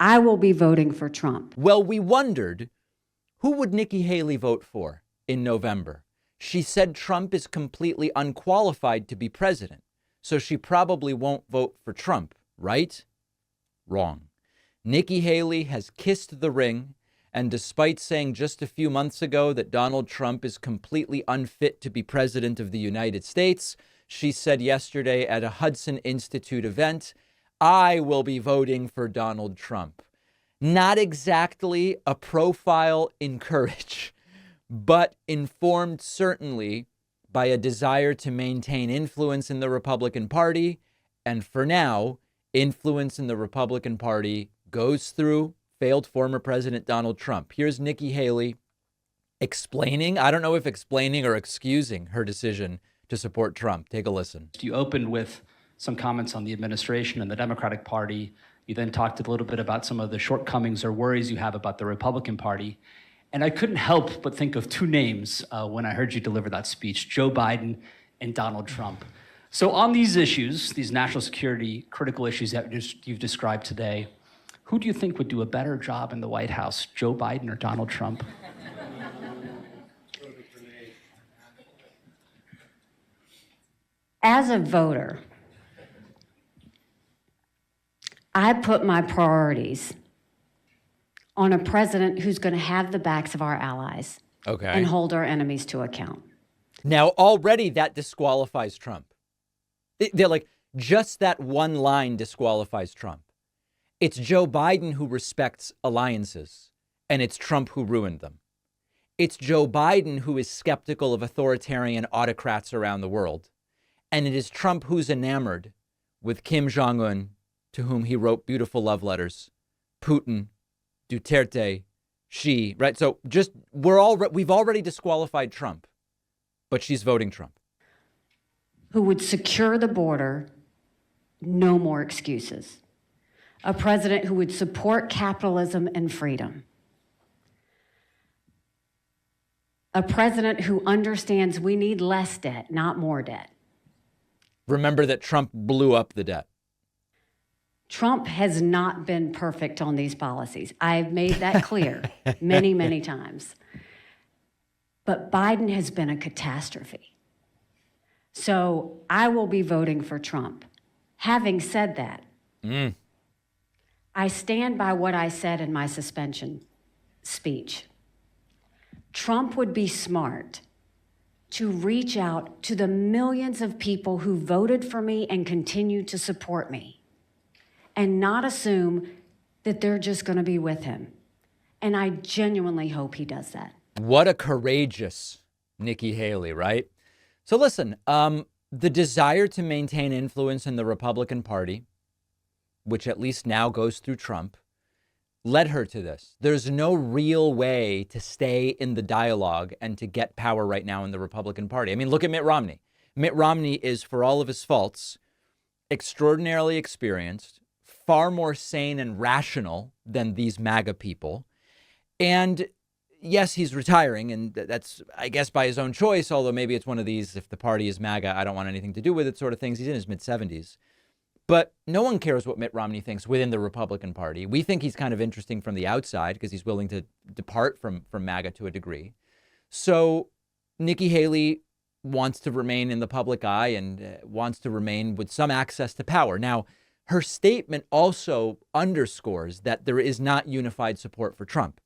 I will be voting for Trump. Well, we wondered, who would Nikki Haley vote for in November? She said Trump is completely unqualified to be president, so she probably won't vote for Trump, right? Wrong. Nikki Haley has kissed the ring, and despite saying just a few months ago that Donald Trump is completely unfit to be president of the United States, she said yesterday at a Hudson Institute event, I will be voting for Donald Trump. Not exactly a profile in courage, but informed certainly by a desire to maintain influence in the Republican Party. And for now, influence in the Republican Party goes through failed former President Donald Trump. Here's Nikki Haley explaining, I don't know if explaining or excusing her decision to support Trump. Take a listen. You opened with some comments on the administration and the Democratic Party. You then talked a little bit about some of the shortcomings or worries you have about the Republican Party. And I couldn't help but think of two names when I heard you deliver that speech, Joe Biden and Donald Trump. So on these issues, these national security critical issues that you've described today, who do you think would do a better job in the White House, Joe Biden or Donald Trump? As a voter, I put my priorities on a president who's going to have the backs of our allies and hold our enemies to account. Now, already that disqualifies Trump. They're like, just that one line disqualifies Trump. It's Joe Biden who respects alliances, and it's Trump who ruined them. It's Joe Biden who is skeptical of authoritarian autocrats around the world, and it is Trump who's enamored with Kim Jong-un, to whom he wrote beautiful love letters, Putin, Duterte, Xi, right? So just we've already disqualified Trump, but she's voting Trump. Who would secure the border, no more excuses. A president who would support capitalism and freedom. A president who understands we need less debt, not more debt. Remember that Trump blew up the debt. Trump has not been perfect on these policies. I've made that clear many, many times. But Biden has been a catastrophe. So I will be voting for Trump. Having said that, I stand by what I said in my suspension speech. Trump would be smart to reach out to the millions of people who voted for me and continue to support me, and not assume that they're just going to be with him. And I genuinely hope he does that. What a courageous Nikki Haley, right? So listen, the desire to maintain influence in the Republican Party, which at least now goes through Trump, led her to this. There's no real way to stay in the dialogue and to get power right now in the Republican Party. I mean, look at Mitt Romney. Mitt Romney is, for all of his faults, extraordinarily experienced, far more sane and rational than these MAGA people. And yes, he's retiring, and that's, I guess, by his own choice, although maybe it's one of these, if the party is MAGA, I don't want anything to do with it sort of things. He's in his mid-70s. But no one cares what Mitt Romney thinks within the Republican Party. We think he's kind of interesting from the outside because he's willing to depart from MAGA to a degree. So Nikki Haley wants to remain in the public eye and wants to remain with some access to power. Now, her statement also underscores that there is not unified support for Trump.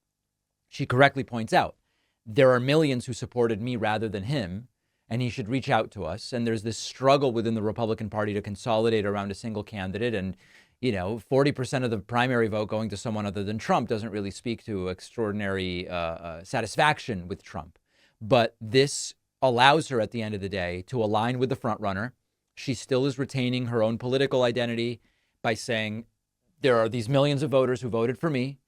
She correctly points out there are millions who supported me rather than him, and he should reach out to us. And there's this struggle within the Republican Party to consolidate around a single candidate. And, 40% of the primary vote going to someone other than Trump doesn't really speak to extraordinary satisfaction with Trump. But this allows her at the end of the day to align with the front runner. She still is retaining her own political identity by saying there are these millions of voters who voted for me.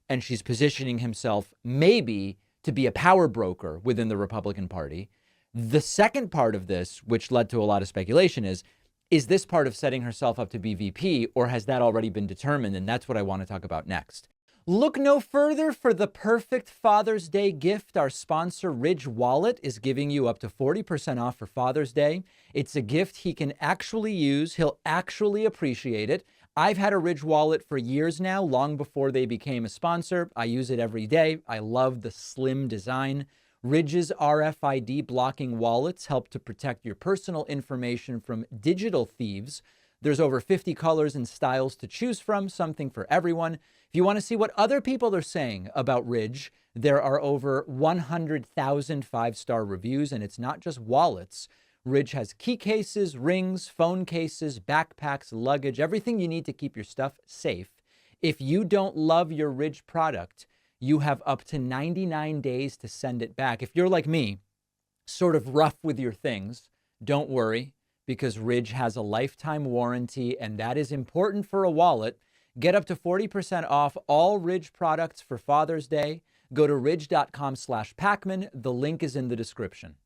And she's positioning himself maybe to be a power broker within the Republican Party. The second part of this, which led to a lot of speculation, is this part of setting herself up to be VP, or has that already been determined? And that's what I want to talk about next. Look no further for the perfect Father's Day gift. Our sponsor, Ridge Wallet, is giving you up to 40% off for Father's Day. It's a gift he can actually use. He'll actually appreciate it. I've had a Ridge wallet for years now, long before they became a sponsor. I use it every day. I love the slim design. Ridge's RFID blocking wallets help to protect your personal information from digital thieves. There's over 50 colors and styles to choose from, something for everyone. If you want to see what other people are saying about Ridge, there are over 100,000 five-star reviews, and it's not just wallets. Ridge has key cases, rings, phone cases, backpacks, luggage, everything you need to keep your stuff safe. If you don't love your Ridge product, you have up to 99 days to send it back. If you're like me, sort of rough with your things, don't worry, because Ridge has a lifetime warranty, and that is important for a wallet. Get up to 40% off all Ridge products for Father's Day. Go to ridge.com/Pacman. The link is in the description.